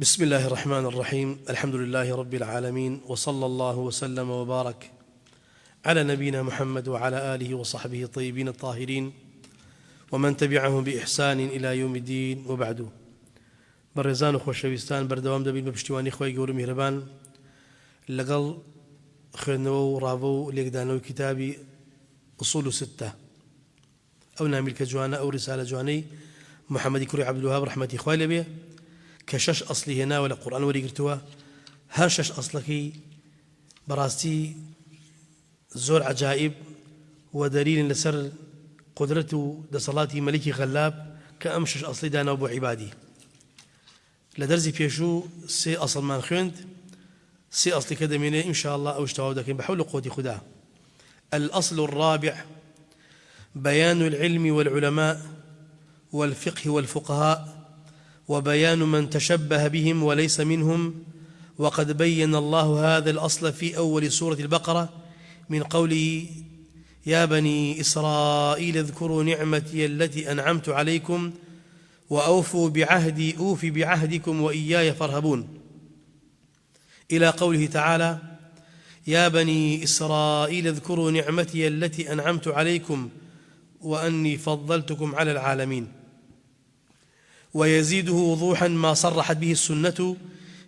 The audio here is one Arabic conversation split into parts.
بسم الله الرحمن الرحيم. الحمد لله رب العالمين، وصلى الله وسلم وبارك على نبينا محمد وعلى آله وصحبه الطيبين الطاهرين ومن تبعهم بإحسان إلى يوم الدين. وبعد، برزان خوشويستان بردوام دبين بپشتیوانی خوای گەورە میهرەبان لەگەڵ خوێندنەوە و ڕاوە و لێکدانەوەی کتابی أصول ستة أو نامیل کە جوانە ئەو ڕسالە جوانەی محەممەدی کوڕی عەبدولوهاب ڕەحمەتی خوای لێبێ کە شەش ئەسڵی هێناوە لە قورئان وەریگرتووە. هەر شەش ئەسڵەکەی بەڕاستی زۆر عەجائب و دەلیلن لەسەر قدرەت و دەسەڵاتی مەلیکی غەلاب کە ئەم شەش ئەسڵی داناوە بۆ عیبادی. لە دەرزی پێشوو سێ ئەسڵمان خوێند، سێ ئەسڵی کە دەمێنێ ئینشاء الله ئەوش تەواو دەکەین بەحەول قوتی خوددا. الأصل الرابع بيان العلم والعلماء والفقه والفقهاء وبيان من تشبه بهم وليس منهم، وقد بين الله هذا الأصل في أول سورة البقرة من قوله: يا بني إسرائيل اذكروا نعمتي التي أنعمت عليكم وأوفوا بعهدي أوف بعهدكم وإياي فارهبون، إلى قوله تعالى: يا بني إسرائيل اذكروا نعمتي التي أنعمت عليكم وأني فضلتكم على العالمين. ويزيده وضوحا ما صرحت به السنة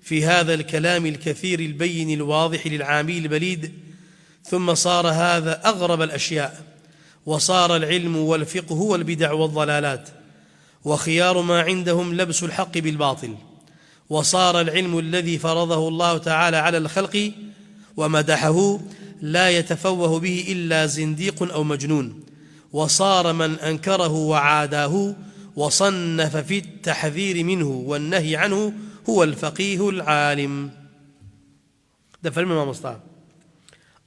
في هذا الكلام الكثير البين الواضح للعامي البليد. ثم صار هذا أغرب الأشياء، وصار العلم والفقه والبدع والضلالات، وخيار ما عندهم لبس الحق بالباطل، وصار العلم الذي فرضه الله تعالى على الخلق ومدحه لا يتفوه به إلا زنديق أو مجنون، وصار من أنكره وعاداه وصنف في التحذير منه والنهي عنه هو الفقيه العالم. ده فرم ما مصطفى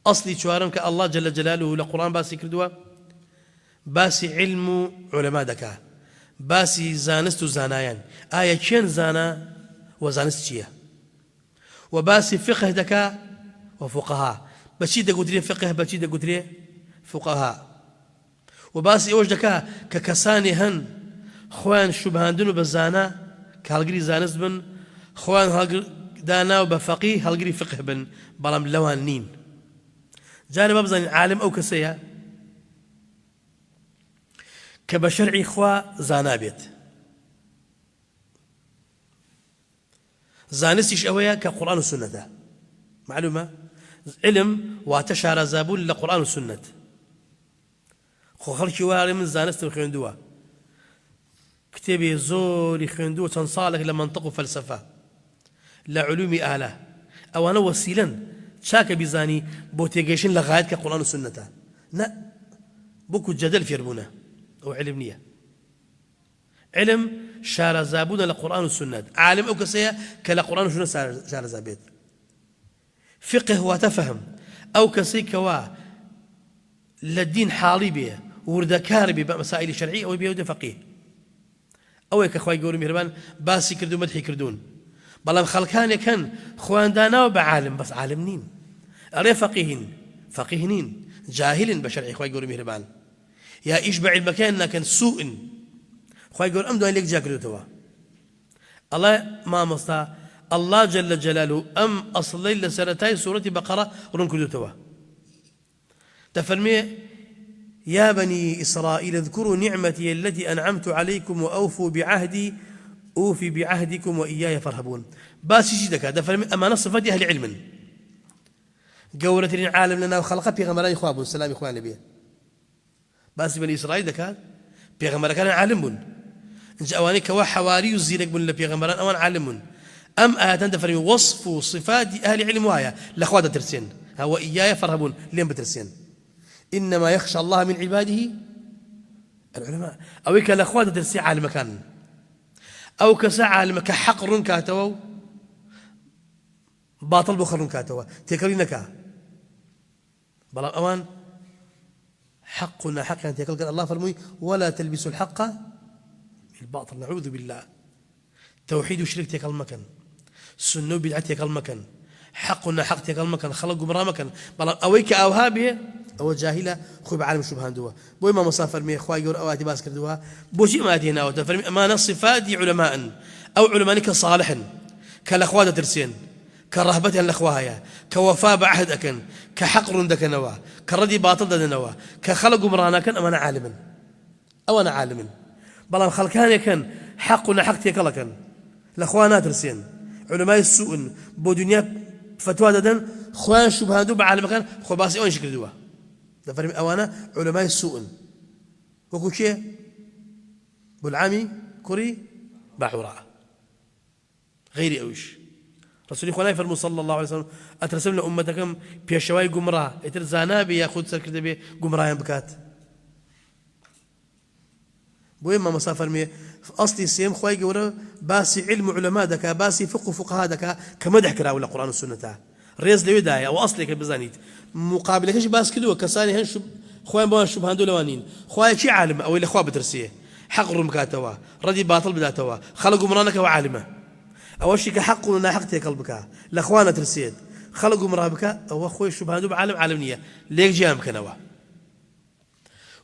أصلي شوارم كالله جل جلاله لقرآن باسي كردوا باسي علم علماء دكا باسي زانست زانايان آية كين زانا وزانست شيا، وباسي فقه دكا وفقهاء بشي دا قدري فقه بشي دا قدري فقهاء، وباسي اوش دكا ككساني هن خوان شبهاندن بزانا كهالقري زانست بن، خوان هالقري دانا وبفقيه هالقري فقه بن، بلام لوان نين جانب بزن عالم أو كسيا كبشرعي خوا زانابيت زانستيش أويا كقرآن والسنة. معلومة علم واتشار زابون لقرآن والسنة خو خلقي واري من زانست وخيندوا كتابي زوري خيندوا تنصالك لمنطق فلسفة لعلوم آلة أو أنا وسيلا شاك بزاني بوتيجيشن لغاية كقرآن والسنة لا بوكو جدل في ربنا أو علم نية علم شار زابون لقرآن والسنة، عالم أو كسيا كلا قرآن والسنة شار زابيت، فقه وتفهم أو كسي كوا للدين حالي به وردكار بمسائل شرعية أو بيود فقيه أو كخواي يقولون مهربان باسي كردون مدحي كردون بلام خلقان كان خوان دانا وبعالم بس عالمنين أري فقيهين جاهل بشرعي خواي يقولون مهربان يا إشبع المكان لكن سوء خواي يقول أمدو إليك جاكرو توا الله ما مصطى الله جل جلاله أم أصلي لسرتاي سورة بقرة رنكدو توا تفرمي: يا بني إسرائيل اذكروا نعمتي التي أنعمت عليكم وأوفوا بعهدي أوفي بعهدكم وإياي فارهبون. باس جدك هذا فرمي أما صفات أهل علم قولة العالم لنا وخلقه بيغمران إخواب السلام إخوان نبيه باس بني إسرائيل دكان بيغمر كان عالم جاءواني كوا حواري الزينك بن بيغمران أوان عالم أم آياتان تفرمي وصف صفات أهل علم وهايا لأخوات ترسين هو إياي فارهبون لين بترسين إنما يخشى الله من عباده العلماء أو كان الأخوات ترسي عالم كان أو كساعة عالم كحقر كاتوا باطل بخر كاتوا تكرينك بلا أوان حقنا حقا تكلك الله فرمي: ولا تلبسوا الحق بالباطل. نعوذ بالله. توحيد وشرك تكل مكان، سنة بدعة تكل مكان، حقنا حق تكل مكان، خلق مرا مكان بلا أويك أو هابه أو جاهلة خو بعالم شبهان دوا بوي ما مسافر مي خواي يقول أواتي باس كردوها بوشي ما تينا وتفرمي أمانة صفات علماء أو علمانك صالح كالأخوات ترسين كالرهبة الأخواها كوفاء بعهد أكن كحقر دك نوا كردي باطل دك نوا كخلق مرانا كان أما أنا عالما أو أنا عالم بلا خلقان يكن حقنا حق يكلكن الأخوانات ترسين علماء السوء بدنيا فتوى ددن خوان شبهان دوب عالم كان خو باسي أون شكل دوا دفرم أوانا علماء السوء وكو شيء بالعامي كوري باعوراء غير أوش رسول الله فرموا صلى الله عليه وسلم أترسم لأمتكم بيشواي قمراه اترزانا بياخد سر كده بي قمراه بكات بوين ما مسافر مي أصلي سيم خواي قورا باسي علم علماء دكا باسي فقهاء دكا كمدح كرا ولا قرآن والسنة تا ريز لي بداية أو أصلي كبزانيت مقابل كش باس كدو كساني هنش خوان بوان شبهان دولوانين خواي شي عالم أو اللي خوا بترسيه حق رمكاتوا ردي باطل بداتوا خلقوا مرانك وعالمه أول شيء كحق ونا حقتي قلبك الأخوان ترسيد خلقوا مرابك أو أخوي شبهان دوب عالم عالمية ليك جام كنوا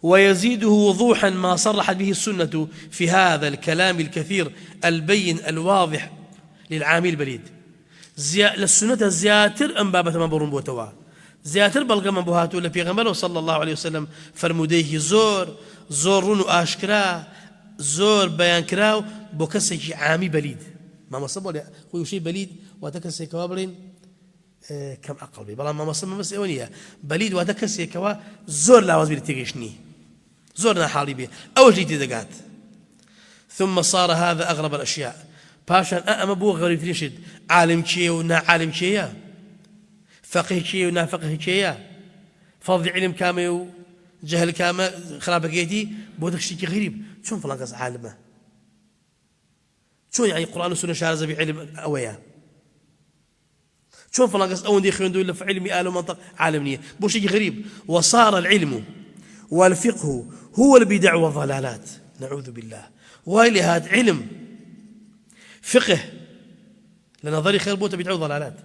ويزيده وضوحا ما صرحت به السنة في هذا الكلام الكثير البين الواضح للعامي البليد للسنة زياتر أم بابة ما برون بوتوا زياتر بلغ من بوهاتو لبيغمبر صلى الله عليه وسلم فرموديه زور آشكرا زور بيان كراو بوكسي عامي بليد ما مصب هو شيء بليد وتكسي كوابرين كم أقربي بلا ما مصب بس إيونية بليد وتكسي كوا زور لا وزبير تيجيشني زورنا حالي به أول شيء تدقات ثم صار هذا أغرب الأشياء باشان أما بو غريب رشد عالم شيء ونا عالم شيء فقه شيء ونا فقه شيء فضل علم كامل جهل كامل خراب جيتي بودك شيء غريب شون فلان قص عالمه شون يعني القرآن والسنة شارزة بعلم أويا شون فلان قص أون دي خيون دول في علمي آل ومنطق عالمية بو شيء غريب وصار العلم والفقه هو البدع والضلالات نعوذ بالله وإلى هذا علم فقه لنظري خير بوته بدع وضلالات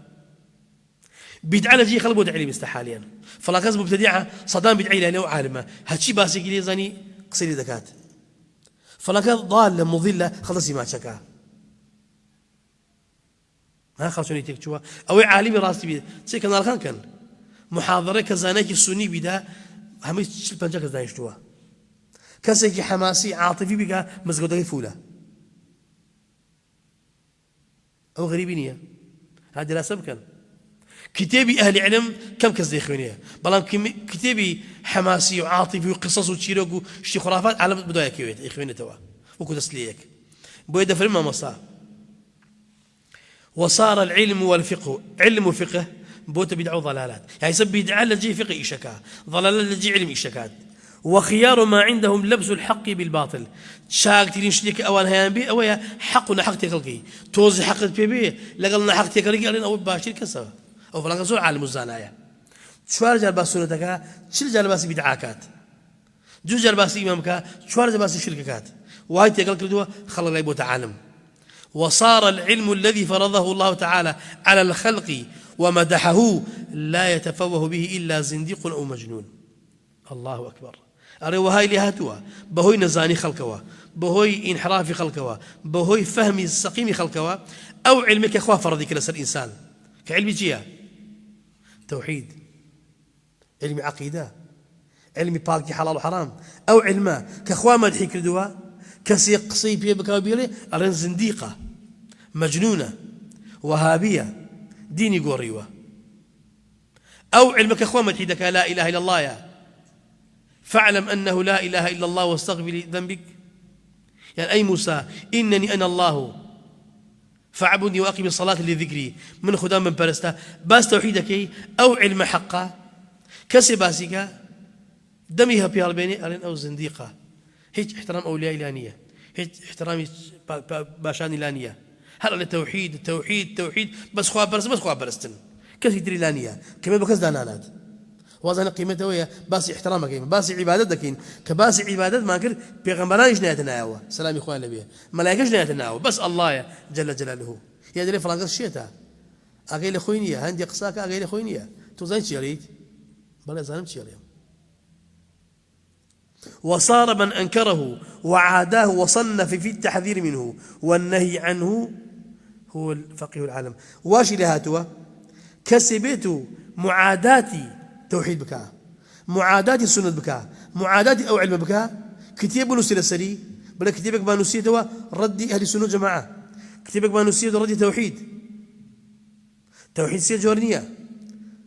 بدعة لجي خلق بوته علم استحاليا فلا قص مبتدعة صدام بدعي له عالمة هاتشي باسي قلي زاني قصير ذكات فلا قص ضالة مضلة خلصي ما شكا ما خلصوني تكتشوا أو عالمي راسي بيد شيء كان الخان كان محاضرة كزانيك السني بدا هم يشيل بنجك زايشتوا كسيك حماسي عاطفي بقى مزقودة فولة أو غريبينية هذا لا سبب كان كتابي أهل علم كم كزي خوينية بلام كتابي حماسي وعاطفي وقصص وتشيروك وشي خرافات على بداية كويت خوينة توا وكو تسليك بويدا فرما مصا وصار العلم والفقه علم وفقه بوت بدع ضلالات يعني سب بدع لجي فقه إشكا ضلال لجي علم إشكات وخيار ما عندهم لبس الحق بالباطل شاك ترين شليك أوان هيان بي أويا حقنا حق تكلقي توزي حق بي لقلنا حق تكلقي ألين أو باشر كسر أو فلان زور عالم الزانايا شو رجال باسونتك شل رجال باس بدعاكات جو رجال باس إمامك شو رجال باس شركات وهاي تكلق دوا خلى الله يبوت عالم وصار العلم الذي فرضه الله تعالى على الخلق ومدحه لا يتفوه به إلا زنديق أو مجنون الله أكبر أري وهاي لهاتوا بهوي نزاني خلقوا بهوي انحراف خلقوا بهوي فهم سقيم خلقوا أو علمك أخوة فرضي كلاس الإنسان كعلم جيا توحيد علم عقيدة علم باقي حلال وحرام أو علما كأخوة مدحي كردوا كسيقصي بيه بكابيري أرين زنديقة مجنونة وهابية ديني قوريوة أو علمك أخوة مدحيدك لا إله إلا الله يا فاعلم أنه لا إله إلا الله واستغفر ذنبك يعني أي موسى إنني أنا الله فاعبدني وأقم الصلاة لذكري من خدام من برستا باس توحيدك أو علم حقا كسي باسك دميها بيار بيني أرين أو زنديقة هيك احترام أولياء إلانية هيك احترام باشان إلانية هل التوحيد بس خواب برست بس خواب برستن كسي تري إلانية كمان بكس دانانات وازن قيمته ويا باس احترامك باس عبادتك كباس عبادت ما كر بيغمبرانش نيتنا هو سلام اخوان النبي ملائكه نيتنا هو بس الله جل جلاله يا دري فرانك شيتا اغيل خوينيا عندي قصاك اغيل خوينيا تو زين شريت بلا زين شريت وصار من انكره وعاداه وصنف في التحذير منه والنهي عنه هو الفقيه العالم واشي لهاتوا كسبتوا معاداتي توحيد بكاء معاداتي السنة بكاء معاداتي أو علم بكاء كتاب نسي السري بلا كتابك ما نسيتوا ردي أهل السنة جماعة كتابك ما نسيتوا ردي توحيد سير جورنية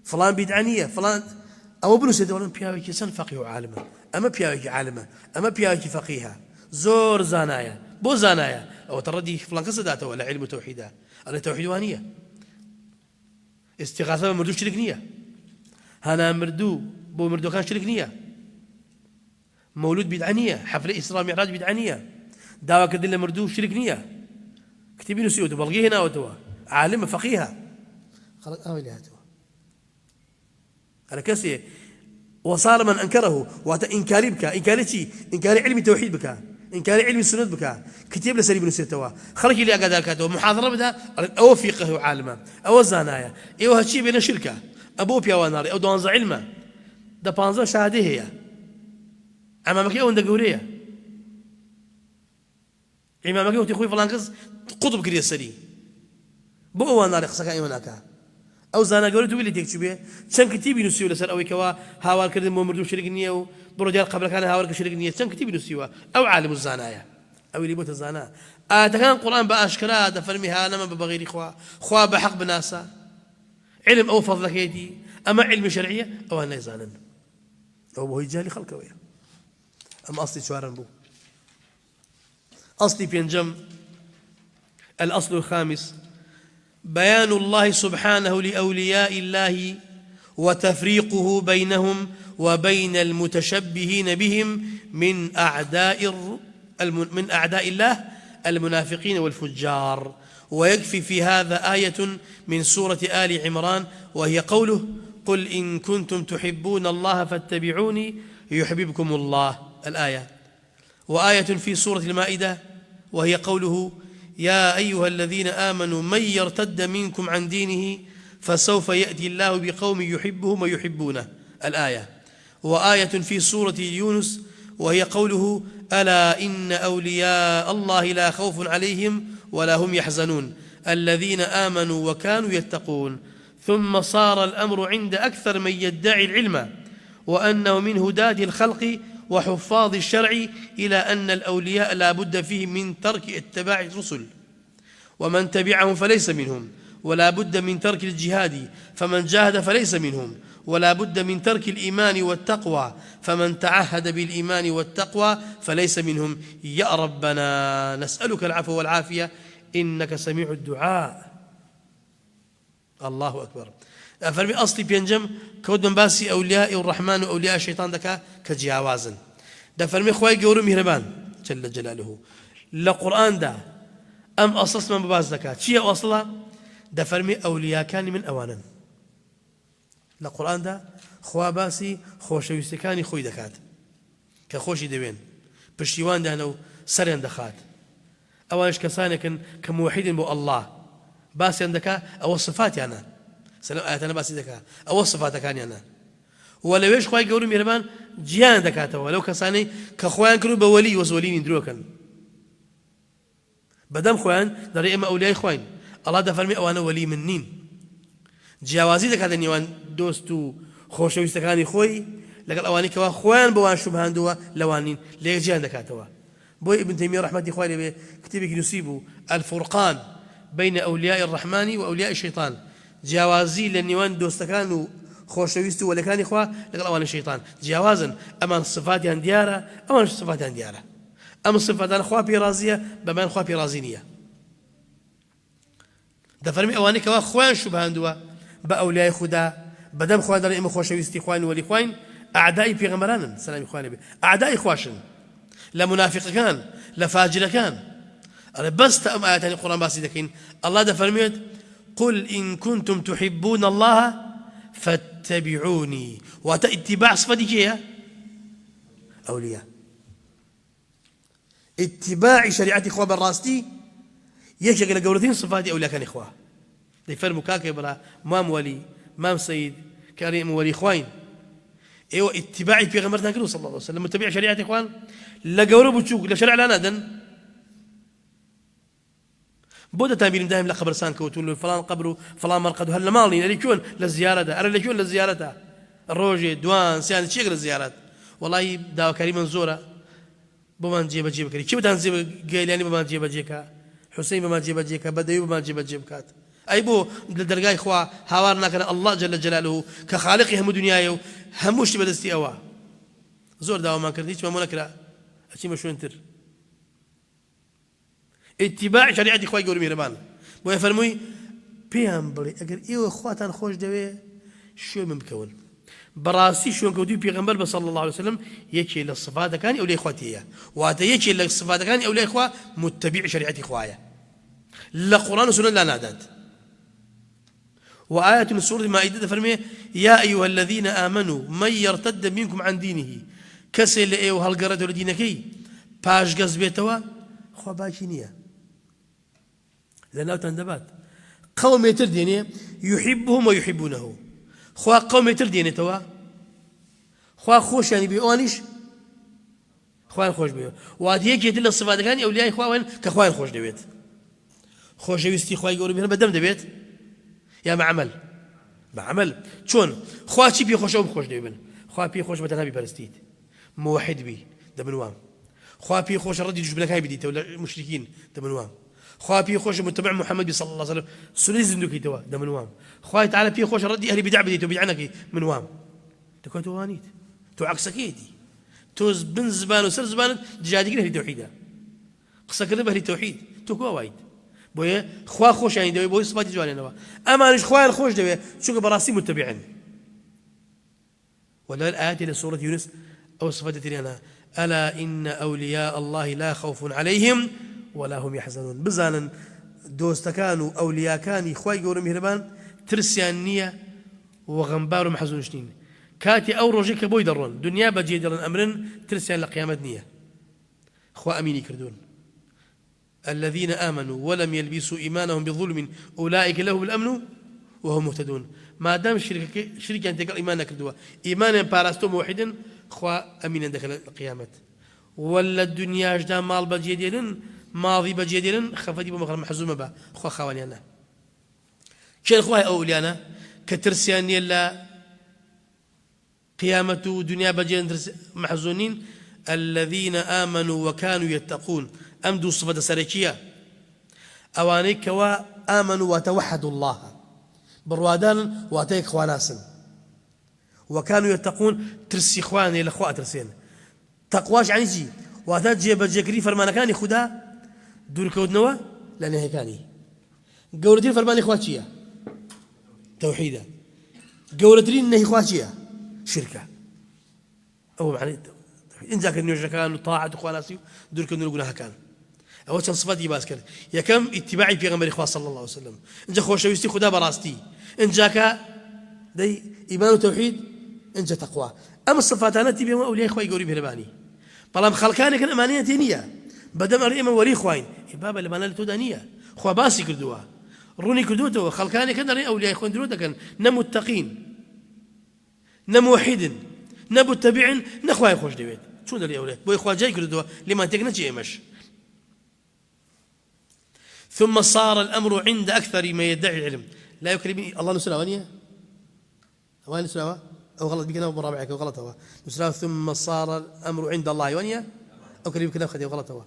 فلان بدعنية فلان أو بنسيتوا ولن بياويك سن فقيه عالمة أما بياويك عالمة أما بياويك فقيها زور زانايا بو زانايا أو تردي فلان قصداته ولا علم توحيدها أنا توحيد وانية استغاثة مردو شرك نية هنا مردو بو مردو كان شرك نية مولود بدعنية حفلة إسراء معراج بدعنية دعوة كردين مردو شرك نية كتبين نسيوته بلغيه هنا وتوا عالمة فقيها خلاص أولي هاتوا على كسي وصار من أنكره وأتى إنكاري بك إنكاري شيء إنكاري علم التوحيد بك إنكاري علم السنة بك كتب لسري بن سيرتوا خرج لي أقدر كاتو محاضرة بدا أو فقه عالمة أو زانايا أو هالشيء بين شركة أبو بيا نار أو دونز علمه ده بانزا شهادة هي أمامك أو عندك قورية إمامك أو تخوي فلان قص قطب كريه سري بو نار خسك إيمانك أو زانا قولي تقول لي تكتبيه شن كتيبي نسيو لسر أو كوا هاوار كردن ممردو شرك نية وبرجال قبل كان هاوار كشرك نية شن كتيبي نسيوا أو عالم الزانايا أو اللي بوت الزانا تكان القرآن بأشكال تفرميها أنا ما بغير خوا بحق بناسا علم أو فضلك يدي أما علم شرعية أو أنا زانن أو هو يجالي خلقه ويا أما أصلي شوارن بو أصلي بينجم الأصل الخامس بيان الله سبحانه لأولياء الله وتفريقه بينهم وبين المتشبهين بهم من أعداء الله المنافقين والفجار ويكفي في هذا آية من سورة آل عمران وهي قوله قل إن كنتم تحبون الله فاتبعوني يحببكم الله الآية وآية في سورة المائدة وهي قوله يا أيها الذين آمنوا من يرتد منكم عن دينه فسوف يأتي الله بقوم يحبهم ويحبونه الآية وآية في سورة يونس وهي قوله ألا إن أولياء الله لا خوف عليهم ولا هم يحزنون الذين آمنوا وكانوا يتقون ثم صار الأمر عند أكثر من يدعي العلم وأنه من هداة الخلق وحفاظ الشرع إلى أن الأولياء لا بد فيهم من ترك اتباع الرسل ومن تبعهم فليس منهم ولا بد من ترك الجهاد فمن جاهد فليس منهم ولا بد من ترك الإيمان والتقوى فمن تعهد بالإيمان والتقوى فليس منهم يا ربنا نسألك العفو والعافية إنك سميع الدعاء الله أكبر فرمي أصلي بينجم كود من باسي أولياء الرحمن وأولياء الشيطان دكا كجهوازن ده فرمي خواي قورو مهربان جل جلاله لقرآن ده أم أصص من بباز دكا شيء أصلا ده فرمي أولياء كان من أوانا لقرآن ده خوا باسي خوشويستكاني خوي دكات كخوشي دبين بشتيوان ده نو سرين دخات أوانش كسانك كموحد بو الله باسي عندك أو الصفات يعني سلام آياتنا باسي دكا أو الصفات كان يعني ولو إيش خواي قولوا ميرمان جيان دكاته ولو كساني كخوان كانوا بولي وزولين دروكن بدم خوان دري إما أولياء خوان الله ده فرمي أوانا ولي منين جوازي دكاته نيوان دوستو خوشو يستكاني خوي لقال أواني كوا خوان بوان شبهان دوا لوانين ليه جيان دكاته بوي ابن تيمية رحمة الله عليه كتبك نسيبه الفرقان بين أولياء الرحمن وأولياء الشيطان جوازي للنيوان دوستكانو خوشويستو ولا كان إخوة لقال أوان الشيطان جوازا أما الصفات عن ديارة أما الصفات عن ديارة أما الصفات عن أخوة برازية بمان أخوة برازينية ده فرمي أواني كوا خوان شبهان دوا بأولياء خدا بدم خوان دار إما خوشويستي خوان ولي خوان أعدائي بيغمرانا سلام إخواني أعدائي خواشن لا منافق كان لا فاجر كان أنا بس تأم آيات القرآن باسي دكين الله ده فرميت قل إن كنتم تحبون الله فاتبعوني واتباع صفتي كيا أولياء اتباع شريعة إخوة بالراستي يشغل قولتين صفاتي أولياء كان إخوة يفرموا كاكي برا مام ولي مام سيد كريم ولي إخوين ايوه اتباعي في غمرتنا كله صلى الله عليه وسلم متبع شريعه اخوان لا قورب وتشوك لا شرع لا ندن بودا تامين دائم لقبر سان كوتون فلان قبر فلان مرقد هل مالين اللي يكون للزيارة أنا اللي يكون للزيارة الروجي دوان سيان شيء للزيارات والله داو كريم زورة بمان جيب كريم شو بتنزل قال يعني بمان جيبك حسين بمان جيبك بدوي بمان جيبك أي بو للدرجة إخوة هوارنا كان الله جل جلاله كخالق هم دنياه هموش بدستي أوا زور داو ما كرديش ما منكرا أشي مشو انتر اتباع شريعة إخوة يقولوا ميرمان ويفرموي بيان بري أجر إيوه إخواتان خوش دوي شو ممكن براسي شو كودي بيغمبر صلى الله عليه وسلم يجي للصفات كان أو لإخواتي وهذا يجي للصفات كان أو لإخوة متبع شريعة إخوايا لا قرآن وسنة لا نادات وآية من سورة المائدة فرمي يا أيها الذين آمنوا من يرتد منكم عن دينه كسل إيوه هالقرد لدينكي باش قزبيتوا خو باكينية لأنه تندبات قوم يترديني يحبهم ويحبونه خوا قوم يترديني توا خوا خوش يعني بيوانيش خوان خوش بيو وادي يجي يدل الصفات كان أولياء خوان كخوان خوش دبيت خوش يستي خوا يقولوا بينا بدم دبيت يا معمل شون خوا شي بي خوش أو خوش دبينا خوا بي خوش مثلا بيبرستيت موحد بي دبنوام خوا بي خوش ردي جبلك هاي بديته ولا مشركين دبنوام خوا بي خوش متبع محمد صلى الله عليه وسلم سنيز ندوكي توا دبنوام خوا تعالى بي خوش ردي أهل بدع بديته بيعنك من وام تكون توانيت تو عكسكيتي توز بن زبان وسر زبان جادي كده التوحيد قصة كده بهل التوحيد تو كوا وايد بويا خوا خوش يعني دوي بوي صفات جواني نوا أما نش خوا الخوش دوي شو براسي متبعين ولا الآيات إلى سورة يونس أو صفات أنا ألا إن أولياء الله لا خوف عليهم ولا هم يحزنون بزانا دوست كانوا أولياء كان إخوي يقولوا مهربان ترسيان نية وغنبار محزون شنين كاتي أو روجيك بوي درون دنيا بجي درون أمرن ترسيان لقيامة نية أخوة أميني كردون الذين آمنوا ولم يلبسوا إيمانهم بظلم أولئك لهم الأمن وهم مهتدون ما دام شرك أنت قال إيمانك كردوا إيمانا باراستو موحدا أخوة أمينا دخل القيامة ولا الدنيا جدا مال بجي ديرن ماضي بجي ديرن خفتي بمغرم محزومة با أخوة خواني أنا شيء أخوة أوليانا كترسيان يلا قيامة دنيا بجي محزونين الذين آمنوا وكانوا يتقون أمدوا صفة سريكية أوانيك وآمنوا وتوحدوا الله بروادان واتيك خواناسن وكانوا يتقون ترسي خواني الأخوة ترسين تقواش يعني جي واتجي بجكري فرمان كان خدا دور كودنوا لأن هي كاني قولتين فرمان إخواتية توحيدا قولتين إنه إخواتية شركة أو معنى إن ذاك النيوجا كان طاعة إخواناسي دور كودنوا يقولها كان أول شيء صفاتي باسكر يا كم اتباعي في غمر إخوة صلى الله عليه وسلم إن جا خوش ويستي خدا براستي إن جاك دي إيمان وتوحيد إن جا تقوى أما الصفات أنا تبي أولياء إخوة يقولي بهرباني بلام خلقاني كان أمانية تينية بدم أريم ولي إخوين بابا اللي بنا لتودانية خوا باسي كردوا روني كردوته خلقاني كان أري أولياء إخوين دروته كان نمتقين نموحد نمتبعين نخوا يخوش دبيت شو ده أولياء بو إخوة جاي كردوا لما تكنتش إيمش ثم صار الأمر عند أكثر ما يدعي العلم لا يكرم الله نسلا وانيا وين نسلا أو غلط بكنا وبرابعك وغلط هو نسلا ثم صار الأمر عند الله وانيا أو كريم كنا خدي وغلط هو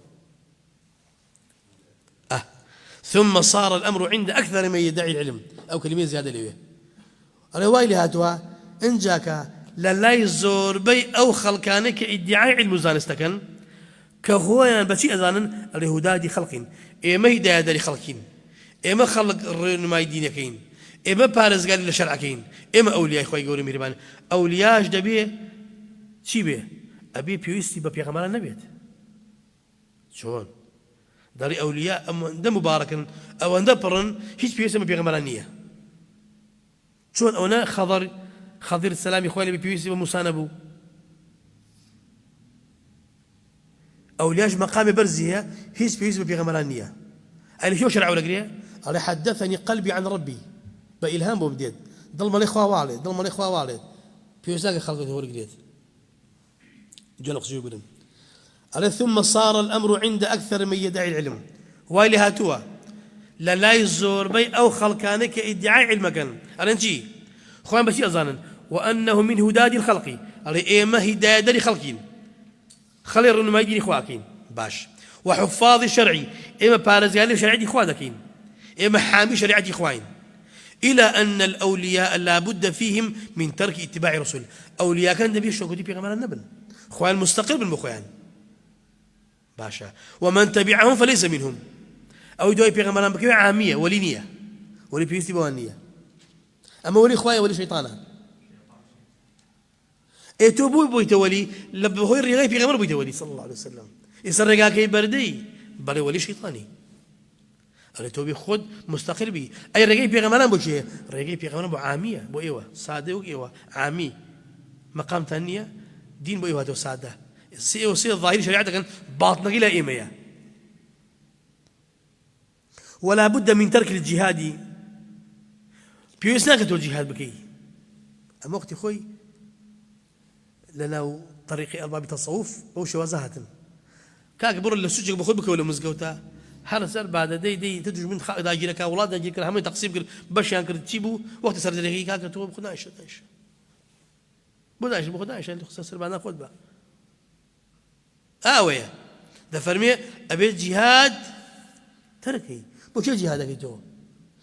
ثم صار الأمر عند أكثر ما يدعي العلم أو كلمة زيادة ليه الرواية هاتوا إن جاك لا يزور بي أو خلقانك ادعاء علم زانستكن كهوان بشيء أذانا الهدى خلقين إما هداية داري خلقين إما خلق الرنماي دينكين إما بارز قال لشرعكين إما أولياء إخوة يقولوا ميربان أولياء جدبيه شي بيه أبي بيوستي ببيغمال النبيت شون داري أولياء أم ده مباركا أو أن دبرن هيش بيوستي ببيغمال النية شون أنا خضر السلام إخواني بيوستي ومسانبو أولياء مقام برزيها هيس بيوسف بيغمال النية أنا شو شرع ولا قريه على حدثني قلبي عن ربي بإلهام وبديد ضل ما الإخوة والد بيوساق خلقه هو القريت جلق شو يقولون على ثم صار الأمر عند أكثر من يدعي العلم وايلي هاتوا لا يزور بي أو خلقانك ادعاء علمك أرنجي خوان بس أظانا وأنه من هداد الخلق إيما هداية لخلقين خلي الرنما يدين إخواكين باش وحفاظ الشرعي إما بارزغالي شرعي إخوانكين إما حامي شريعة إخوين إلى أن الأولياء لا بد فيهم من ترك اتباع رسول أولياء كان نبي شو كتب بيغمار النبل خوان مستقل بالمخوان باشا ومن تبعهم فليس منهم أو يدوي بيغمار بكيو عامية ولينية ولي بيستي بوانية أما ولي خوايا ولي شيطانا إتوبوا بويتولي لبهوي الرغاي بيغمار بويتولي صلى الله عليه وسلم يسر رقاكي بردي بل ولي شيطاني أنا توبي خود مستقل بي أي رجعي بيغمران بوشيء رجعي بيغمران بو عامية بو إيوه سادة و إيوه عامي مقام ثانية دين بو إيوه تو سادة سي الظاهر شريعة كان باطنة إلى إيميا ولا بد من ترك الجهاد بيسناك تو الجهاد بكي أما وقت خوي لنا طريق أرباب التصوف أو شوازهة كاك بر اللي سجق بخود بك ولا مزقوتا حرسل بعد دي تدج من خا دا جيلك اولاد دا جيلك هم تقسيم كر باش ينكر تجيبو وقت سر دقيقه كاك تو بخداش بخداش اللي خصص بعد ناخذ بقى اويا ده فرمي ابي الجهاد تركي بوش جهادك تو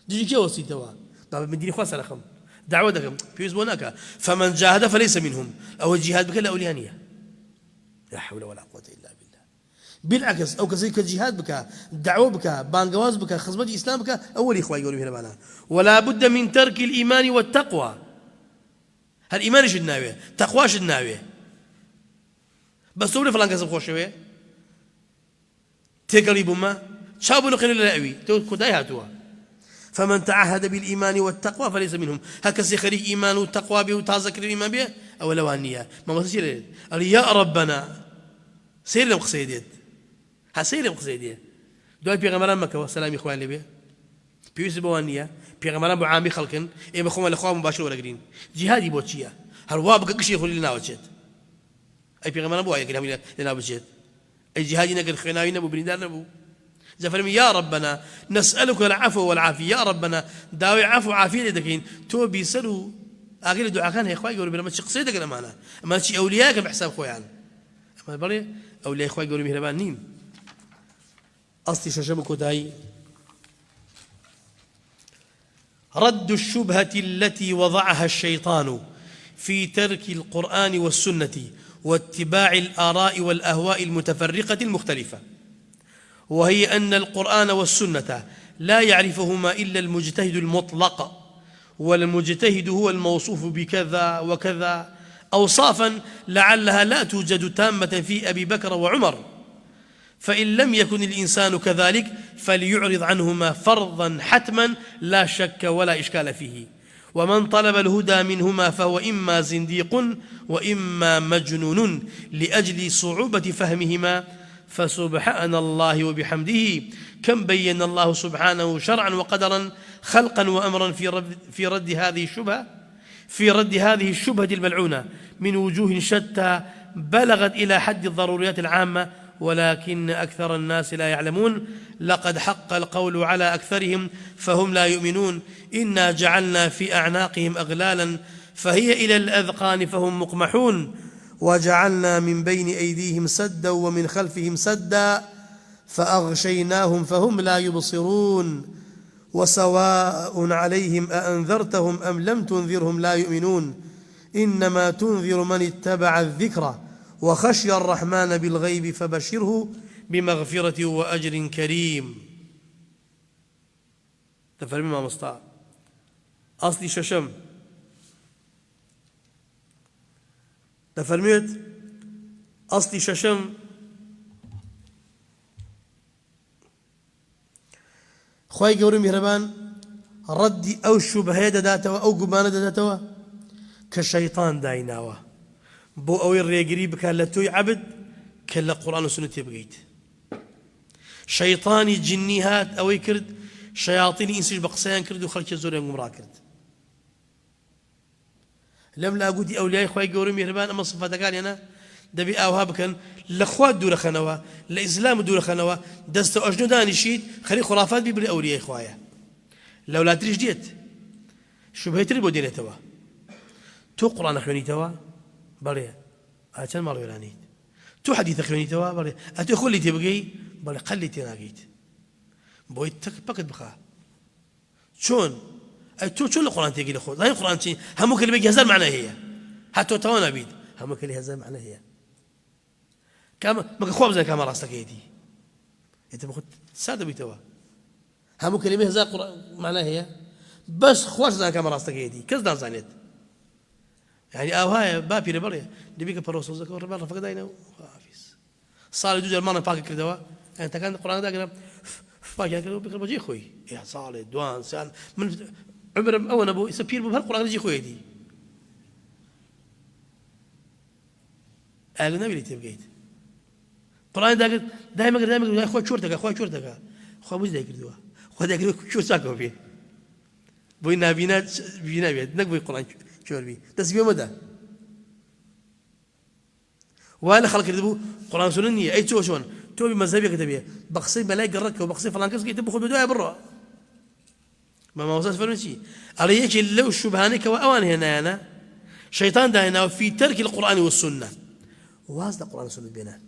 دي كي وصيتوا بابا مديني خاصه رقم دعوتك بيزبونك فمن جاهد فليس منهم او الجهاد بك الاوليانيه لا حول ولا قوه الا بالله بالعكس أو كذلك الجهاد بك دعوة بك بانجواز بك خدمة الإسلام بك أول إخوة يقولون هنا معنا ولا بد من ترك الإيمان والتقوى هالإيمان إيش الناوية تقوى إيش الناوية بس تقول فلان كذب خوشوية تقريب ما شابوا نقل الأوي تقول هاتوا فمن تعهد بالإيمان والتقوى فليس منهم هكذا خريج إيمان والتقوى به وتذكر الإيمان به أو لوانية ما مسير قال يا ربنا سير لهم قصيدة هسير لهم قصيدة دول بيغمران مكة والسلام إخوان لبيه بيوس بوانية بيغمران بعامي خلقن إيه بخوم الأخوة مباشر ولا قرين جهادي بوتشيا هرواب كشي يخلي لنا وجهت أي بيغمران بوها يقول لنا وجهت أي جهادي نقل خناوي نبو بندار نبو زفرمي يا ربنا نسألك العفو والعافية يا ربنا داوي عفو عافية لدكين تو بيسلوا أقول الدعاء كان يا إخوان يقولوا بنا ما تشقصيدك الأمانة أما تشي أولياءك بحساب خويان أما بري أولياء إخوان يقولوا مهربان نين أصلي شجبك داي رد الشبهة التي وضعها الشيطان في ترك القرآن والسنة واتباع الآراء والأهواء المتفرقة المختلفة وهي أن القرآن والسنة لا يعرفهما إلا المجتهد المطلق والمجتهد هو الموصوف بكذا وكذا أوصافا لعلها لا توجد تامة في أبي بكر وعمر فإن لم يكن الإنسان كذلك فليعرض عنهما فرضا حتما لا شك ولا إشكال فيه ومن طلب الهدى منهما فهو إما زنديق وإما مجنون لأجل صعوبة فهمهما فسبحان الله وبحمده كم بين الله سبحانه شرعا وقدرا خلقا وأمرا في رد هذه الشبهة الملعونة من وجوه شتى بلغت إلى حد الضروريات العامة ولكن أكثر الناس لا يعلمون لقد حق القول على أكثرهم فهم لا يؤمنون إنا جعلنا في أعناقهم أغلالا فهي إلى الأذقان فهم مقمحون وجعلنا من بين أيديهم سدا ومن خلفهم سدا فأغشيناهم فهم لا يبصرون وسواء عليهم أأنذرتهم أم لم تنذرهم لا يؤمنون إنما تنذر من اتبع الذكر وخشي الرحمن بالغيب فبشره بمغفرة وأجر كريم تفرمي ما مستطاع أصلي ششم تفرميت أصلي ششم خواهي قوري مهربان ردي أو الشبهة داتوا أو قبانة داتوا كالشيطان دايناوا بو أو الريقري بكا لتوي عبد كلا قرآن وسنة بقيت شيطاني جنيهات أو يكرد شياطين إنسيش بقسيان كرد وخلق الزور ينقم راكرد لم لا أقول أولياء خواهي قوري مهربان أما صفات قال أنا دەبی ئاوها بکەن لە خوا دوورەخەنەوە لە ئیسلام دوورەخەنەوە دەستە ئەژنۆ دانیشیت خەری خورافات بیبری ئەولیای خوایە لەولاتریش دێت شوبهەیتر بۆ دێنێتەوە تۆ قوڕانە خوێنیتەوە بەڵێ ئاچەند ماڵ وێرانیت تۆ حەدیثە خوێنیتەوە بەڵێ ئەتۆ خۆلی تێبگەی بەڵێ قەلی تێناگەیت بۆی پەکت بخە چۆن ئەی تۆ چۆن لە قوڕان تێگەی لە خۆت زانین قوڕان چی هەموو کەلیمەیەکی هەزار معنە هەیە هاتۆ تەوا نابیت هەموو کەلی هەزار معنە هەیە مەگە خوا بزانێت کامە ڕاستەکەیەتی ئێتە بە خۆت سا دەبیتەوە هەموو کەلیمەی هەزار معنە هەیە بەس خوش زانێت کامە ڕاستەکەیەتی کەس نازانێت يعني ئاوهایە با پیرە بەڵێ دەبی کە پەرۆسۆزەکە ڕێبەر ڕەفەکە داینەوە خواحافیز ساڵی دوو جەرمانە پاکە کردەوە ئەنتەکان قوڕان داگرە پاکیان کردەوە بکڕ بەجێ خۆی یا ساڵێ دوان سیان من عمرم ئەوە نەبوو ئێستا پیر بوو هەر قوڕان لەجێ خۆیەتی ئاگە نابێت تێبگەیت قوڕان داگرت دایمەگەر دایمەگەر خۆی چۆر دەکا خۆی چۆر دەکا خوا بۆچی دایکردووە خوا دایکردووە چۆر چاکەوە بێ بۆی نابینا بینا بێت نەک بۆی قوڕان چۆربی دەست بێ مەدە وای لە خەڵک کردبوو قوڕان سونەت نییە ئەی تۆ چۆن تۆ بی مەزهەبێکە دەبێ بە قسەی بەلای گەڕەتکەوە بە قسەی فەڵان کەس کەیتە بخۆ بێ دوایە بڕۆ مامۆستا فەرمووی چی ئەڵێ یەکێ لەو شوبهانەی کەوە ئەوان هێنایانە شەیطان داهێناوە في تەرکی القورآن والسنة واز لە قوڕان سونەت بێنان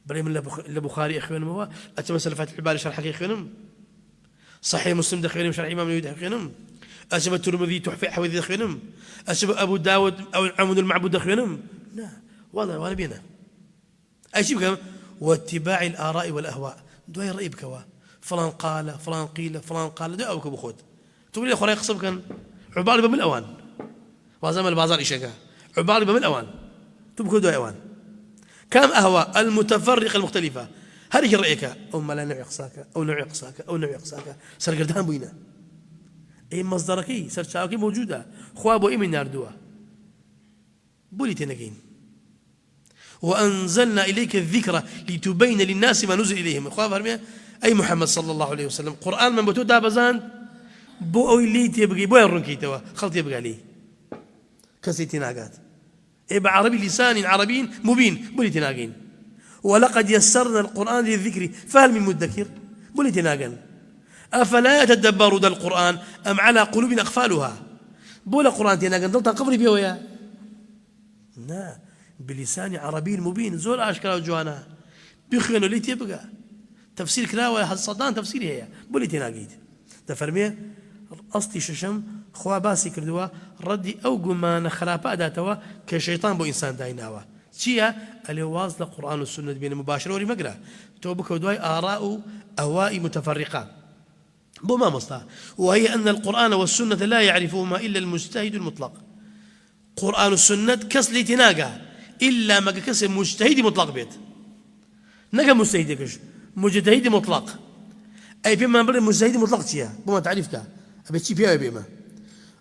بەڵێ من لە بوخاری ئەخوێنمەوە ئەچمە سەلفات العبادة شەرحەکەی خوێنم صحيح مسلم دەخوێنم شەرح ئیمام نەووی دەخوێنم أشبه الترمذي تحفة حوادث دخينم أشبه أبو داود أو عمود المعبود دخينم لا والله ولا بينا أي شيء بكم واتباع الآراء والأهواء دواء رأي بكوا فلان قال فلان قيل فلان قال دواء أبوك بخود تقول لي خريق صب كان عبالي بمن الأوان وزمان البازار إيشكا عبالي بمن الأوان تبكوا دواء أوان كم أهواء المتفرقة المختلفة هذه رأيك أو ما لا نوع يقصاك أو نوع يقصاك أو نوع يقصاك سرقردان بوينا أي مصدركي سرچاوكي موجودة خواب وإيمن ناردوها بولي تنقين وأنزلنا إليك الذكرى لتبين للناس ما نزل إليهم خواب هرمية أي محمد صلى الله عليه وسلم قرآن من بتو دابزان بو أو اللي تبقي بو يرون كيتوا خلط يبقى عليه كسي تناقات إيه بعربي لسان عربي مبين بولي تناقين ولقد يسرنا القرآن للذكر فهل من مدكر بولي تناقين أفلا يتدبرون القرآن أم على قلوب أقفالها بولا قرآن تينا قندلتا قبري بيويا لا بلسان عربي مبين زول أشكال جوانا بيخينوا لي تبقى تفسير كلاوة صدان تفسيري هي بولي تينا قيد تفرميه أصلي ششم خوا باسي كردوا ردي أو قمان خرابا داتوا كشيطان بو إنسان دايناوا شيا اللي واصل القرآن والسنة بين مباشرة وري مقرأ توبك ودواي آراء أهواء متفرقة بما مصطلح وهي أن القرآن والسنة لا يعرفهما إلا المجتهد المطلق قرآن والسنة كسل تناقى إلا ما كسل مجتهد مطلق بيت نقى مجتهد مجتهد مطلق أي بما بر مجتهد مطلق تيا بما تعرفك أبي تشي فيها بما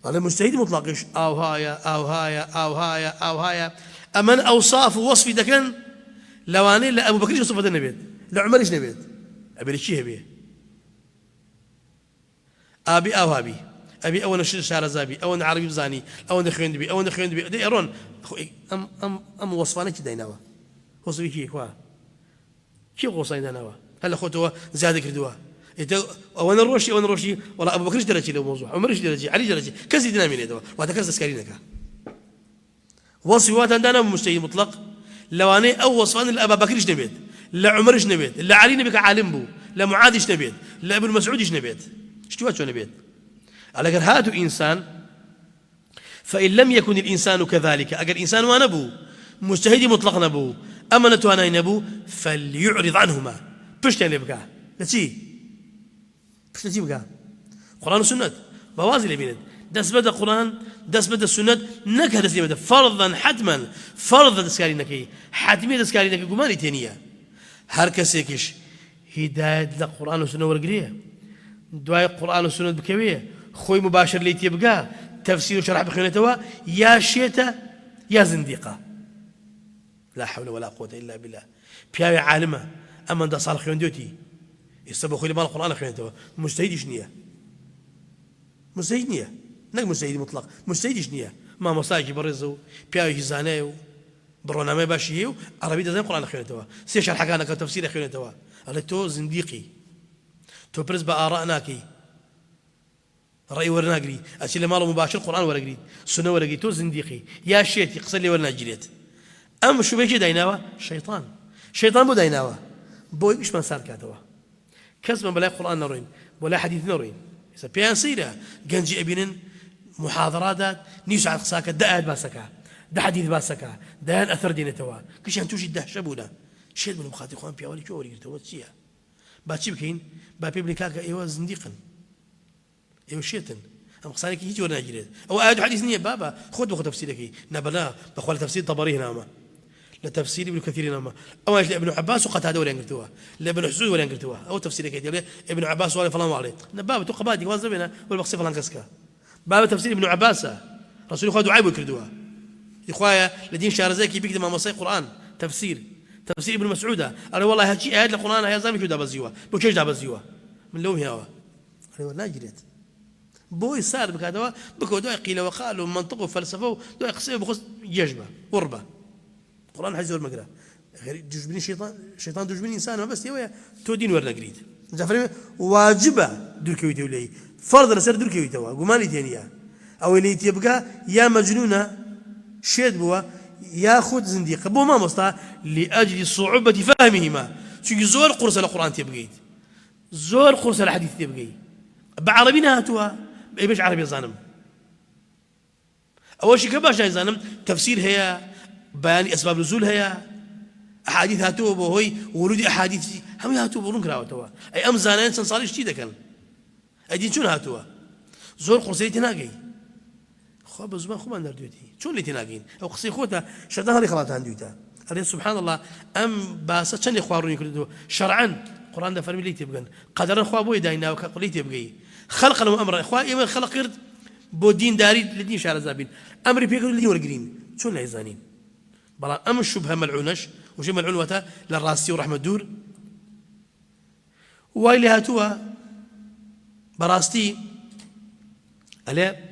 على مجتهد مطلق إيش أو هايا أمن أوصاف وصف دكان لواني لا أبو بكر صفة النبي لا عمر إيش نبيت أبي الشيء بيه أبي أو هابي أبي أو نشر شعر زابي أو عربي بزاني أو نخوين بي أو نخوين بي دي أرون أم وصفانة كده نوا وصفي كي كوا كي وصفنا نوا هلا خوتوا زاد كردوا أو أنا روشي والله أبو بكر درجة له موضوع عمر درجة علي درجة كذي دينامين هذا وهذا كذا سكرينك وصفات عندنا مجتهد مطلق لو أنا أو وصفان لأبا بكر نبيت لا عمر نبيت لا علي نبيك عالم بو لا معاذ نبيت لا ابن مسعود نبيت اشتوات شو نبيت على قال هاتوا إنسان فإن لم يكن الإنسان كذلك أجر إنسان ونبو مجتهد مطلق نبو أمنة وانا نبو فليعرض عنهما بشتين يبقى نتي بشتين يبقى قرآن والسنة بوازي لبيند دس بدا قرآن دس بدا السنة نكه دس بدا فرضا حتما فرضا دسكاري نكي حتمية دسكاري نكي قماني تانية هركسيكش هداية لقرآن والسنة والقرية دواء القرآن والسنة بكوية خوي مباشر لي تبقى تفسير وشرح بخينتوا يا شيتا يا زنديقة لا حول ولا قوة إلا بالله بياوي عالمة أما دا صالح خيوندوتي يستبقوا خوي لما القرآن خينتوا مجتهد شنية مجتهد نية نك مجتهد مطلق مجتهد شنية ما مصايكي برزو بياوي هزانيو بڕۆنامەی باشی هەیە و عەرەبی دەزانێت قورئان دەخوێنێتەوە سێ شەرحەکانەکە تەفسیر دەخوێنێتەوە ئەڵێ تۆ زندیقی تۆ پرس بە ئاڕا ناکەی ڕێی وەرناگری ئەچی لە ماڵ مباشر قورئان وەرەگریت سونە وەرەگریت تۆ زندیقی یا شێتی قسە لێ وەرناگیرێت ئەم شوبەیەکی دایناوە شەیطان بۆ دایناوە بۆی گشتمان سارد کاتەوە کەسمان بەلای قورئان نەڕۆین بۆ لای حەدیث نەڕۆین ئێستا پێیان سەیرە گەنجی ئەبینن محاضراتات نیو ساعت قساکە دە ئاەت باسەکە دە حەدیث باسەکە دەیان ئەثەر دێنێتەوە کەشیان تووشی دەهشە بوونە شێت بن بخاتی خۆیان پیاوەری کێ وەرگرتەوە چییە با چی بکەین با پێ بڵێ کاکە ئێوە زندیقن ئێوە شێتن ئەم قسانێکی هیچ وەرناگیرێت ئەو ئاەت و حەدیث نییە بابە خۆت بە خۆ تەفسیرەکەی نەبەلا بەخوا لە تەفسیر تەبەری هێناوە لتفسير ابن كثير نما أو ابن عباس وقتادة ولا ينقلتوها لابن حسود ولا ينقلتوها أو تفسير كذا ابن عباس ولا فلان وعليه نباب تقبادي وازبنا والبقصي فلان كسكا باب تفسير ابن عباس رسول الله دعاء ويكردوها إخوايا الذين شارزاكي بيكتب مع مصاي قرآن تفسير ابن مسعود قال والله هاتشي آيات القرآن هي زامي شو دابزيوها بوكيش دابزيوها من لوم هوا قال لا جريت بوي صار بكذا بكو دعاء قيل وقالوا منطق وفلسفة دعاء قصير بخص يجبه وربه القرآن حزور مقرأ غير دجبني شيطان دجبني إنسان ما بس يويا تو دين ورنا قريد زعفرين واجبة دركويته ولا فرض لسر دركويته وقماني تانية أو اللي تبقى يا مجنونة شيد بوا ياخذ زنديق بو ما مصطا لأجل صعوبة فهمهما شو زور قرص القرآن تبقيت زور قرص الحديث تبقي بعربينا هاتوها باش عربي ظانم أول شيء كباش ظانم تفسير هي بيان أسباب نزول هي أحاديث هاتوه بوهي ورود أحاديث هم هاتوه بورون كراوتوا أي أم زانين سنصالي شتي دكان أي دين شون هاتوه زور قرصي تناقي خو بزمان خو ما نردوتي شون اللي تناقين أو قصي خوته شدها لي خلاص عندوتا عليه سبحان الله أم باسة شن يخوارون يكردوا شرعا القرآن ده فرمي لي تبقى قدر أخوة أبوي داينا وكقولي تبقى خلق لهم أمر أخوة إيمان خلق قرد بو دين داري لدين شارع زابين أمري بيقولوا اللي ورقرين شون لا يزانين بلا أم الشبهة ملعونش وش ملعونة للراسي ورحمة دور وإلي هاتوها براستي ألا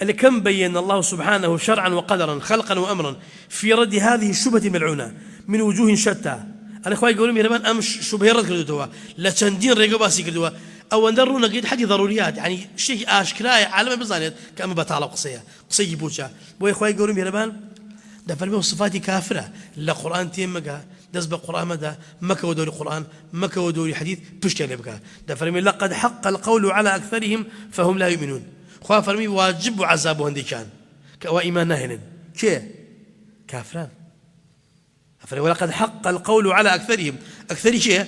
اللي كم بين الله سبحانه شرعا وقدرا خلقا وأمرا في رد هذه الشبهة الملعونة من وجوه شتى أنا أخوي يقولون مهربان أم شبهة رد كردوها لا تندين ريقباسي كردوها أو ندرونا قيد حدي ضروريات يعني شيء أشكلاي على ما بزانيت كأم بتعلق قصية بوشة بوي أخوي يقولون مهربان ده فرميه صفاتي كافرة لا قرآن تيمك دز بالقرآن مدى مكة ودوري قرآن مكة ودوري حديث بشتى لبكا ده فرميه لقد حق القول على أكثرهم فهم لا يؤمنون خوا فرمي واجب عذابه هندي كان كوا إيمان نهن كي كافران فرمي ولقد حق القول على أكثرهم أكثر شيء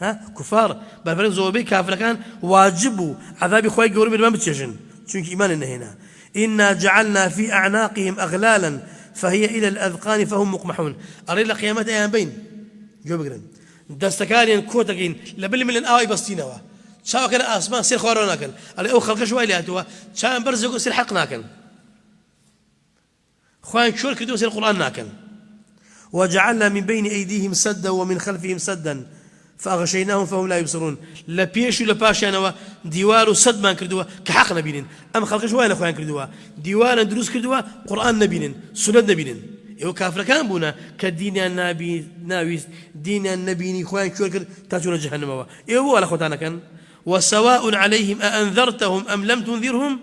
ها كفار بل فرمي زوبي كافر كان واجب عذاب خوي قولوا من ما بتشجن شنك إيمان هنا إنا جعلنا في أعناقهم أغلالا فهي إلى الأذقان فهم مقمحون أري لقيامة أيام بين جواب قرن دستكارين كوتكين لبل من الآوي بسطينوا شاو كان أسمان سير خواروناكن أري أو خلق شوي لهاتوا شان برزقوا سير حقناكن خوان شور كدو سير القرآن ناكن وجعلنا من بين أيديهم سدا ومن خلفهم سدا فأغشيناهم فهم لا يبصرون لا بيش ولا باشانوا ديوار سد ما كردوا كحق نبينين أما خلق شوي أخوان كردوا ديوار دروس كردوا قرآن نبينين سنة نبينين يو كافر كان بونا كدين النبي ناويس دين النبي خوان شو كر تاجون جهنم يو ولا خدانا كان وسواء عليهم أأنذرتهم أم لم تنذرهم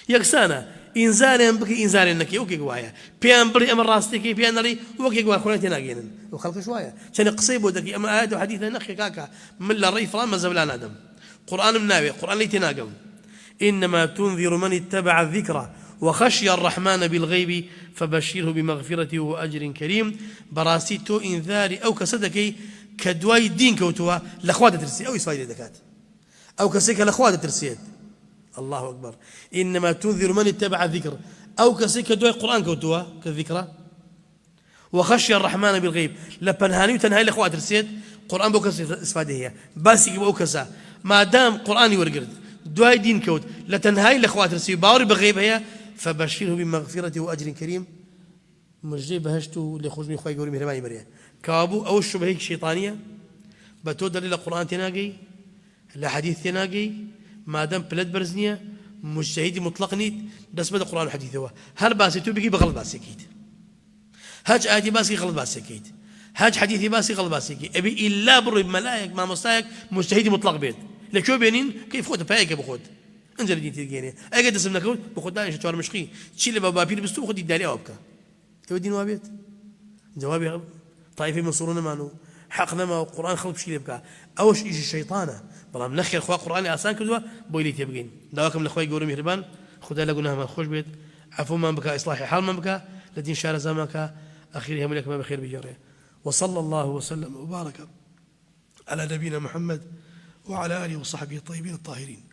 يكسانا إنزال بكي إنزال إنك أوكي قوايا بيان بري أمر راستيكي بيان ري أوكي قوايا خلنا تناقين وخلق شوية عشان قصيبه دكي أما آيات وحديث نخي كاكا من لا ري فلان ما زبلان آدم قرآن مناوي قرآن لي تناقم إنما تنذر من اتبع الذكر وخشي الرحمن بالغيب فبشره بمغفرته وأجر كريم براسيتو إنذاري أو كسدكي كدواي الدين كوتوا لأخوات ترسي أو يسوي دكات أو كسيك لأخوات ترسيت الله أكبر إنما تنذر من اتبع الذكر أو كسيك دواي القرآن كوتوا كالذكرى وخشي الرحمن بالغيب لبنهاني وتنهاي الأخوات ترسيت قرآن بوكس إسفاده هي بس يبوكسا ما دام قرآن يورجرد دواي دين كوت لتنهاي الأخوات ترسي باوري بغيب هي فبشره بمغفرته وأجر كريم مجدي بهشتو لخوجني خوي قولي مهرباني بريه كابو أو الشبهة الشيطانية بتودر إلى القرآن تناقي لا حديث تناقي ما دام بلاد برزنية مجتهدي مطلق نيت بس بدا قرآن وحديث هو هل باسي تو بقي بغلط باسي أكيد هاج آياتي باسي غلط باسي أكيد هاج حديثي باسي غلط باسي أكيد أبي إلا بري ملايك ما مستايك مجتهدي مطلق بيت لكو بينين كيف خود بايك بخود انزل دين تلقيني اي قد اسمنا كود بخود دانش توار مشقي تشيل بابا بير بستو خد يدالي اوبكا تو دين وابيت جوابي طائفه منصورون مانو حقنا ما القران خلق شي يبكى اوش يجي الشيطانه بلا منخر اخوا قراني اسان كدوا بويلي تبقين دواكم الاخوي يقولوا مهربان خذ لقنا ما خوش بيت عفو ما بكى اصلاح حال ما بكى الذين شار زمانك اخيرهم لك ما بخير بجره وصلى الله وسلم وبارك على نبينا محمد وعلى اله وصحبه الطيبين الطاهرين